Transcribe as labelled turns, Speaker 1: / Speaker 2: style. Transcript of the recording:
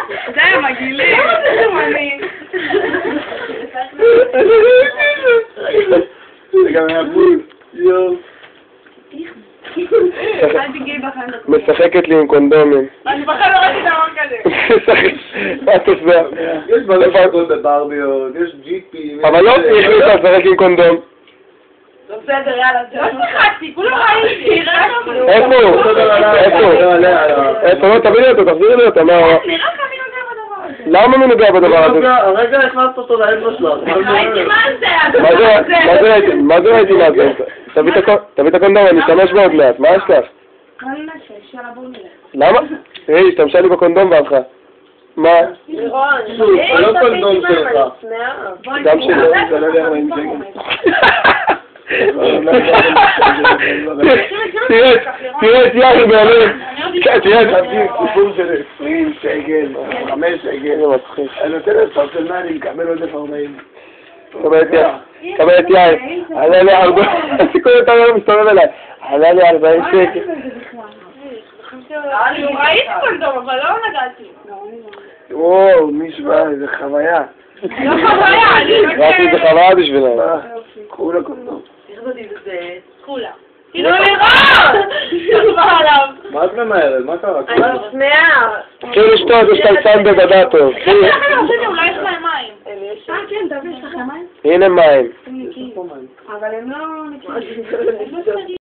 Speaker 1: זה מגעילים.
Speaker 2: זה גם היה בול. יואו.
Speaker 1: אל תגיעי בחיים.
Speaker 2: משחקת לי עם קונדומים.
Speaker 1: אני בכלל לא ראיתי דבר כזה.
Speaker 2: מה את עושה?
Speaker 3: יש מלא פרקות בברביות, יש ג'יפים.
Speaker 2: אבל לא החליטה לשחק עם קונדום.
Speaker 1: לא בסדר, יאללה. לא שחקתי, כולם ראיתי.
Speaker 2: איפה הוא? איפה? לא, תביאי אותו, תחזירי לי אותו.
Speaker 1: נראה כמי נוגע בדבר הזה.
Speaker 2: למה מי נוגע בדבר הזה?
Speaker 3: הרגע הכנסת אותו לאצבע שלך.
Speaker 1: ראיתי מה זה.
Speaker 2: מה זה ראיתי מה זה? תביא את הקונדום, אני אשתמש בו עוד מעט. מה יש לך?
Speaker 1: כל נשש, יאללה בואו נלך.
Speaker 2: למה? היא השתמשה לי בקונדום והלכה. מה?
Speaker 3: לא קונדום שלך.
Speaker 2: גם שלי. זה לא יודע מה עם זה. תראה את יאיר בעלים. תראה את סיפור של 20 שקל, 5 שקל. זה מצחיק. אני נותן לסוף של מה, אני מקבל עוד 40. קבל את יאיר. עלה לי 40. הסיכוי יותר לא מסתובב אליי. עלה לי 40 שקל.
Speaker 1: ראיתי קונדום, אבל לא נגעתי.
Speaker 2: וואו, נשמע, איזה חוויה.
Speaker 1: לא חוויה,
Speaker 2: ראיתי איזה חוויה בשבילם. קחו לקונדום.
Speaker 1: זה סחולה. תראו לראות! תשתלבה עליו.
Speaker 3: מה את ממהרת? מה קרה?
Speaker 1: אני שמעה.
Speaker 2: תתחיל לשתות, יש קלצן בבדאטו.
Speaker 1: אולי יש להם מים. כן, תביא, יש לכם מים?
Speaker 2: הנה מים.
Speaker 1: אבל הם לא...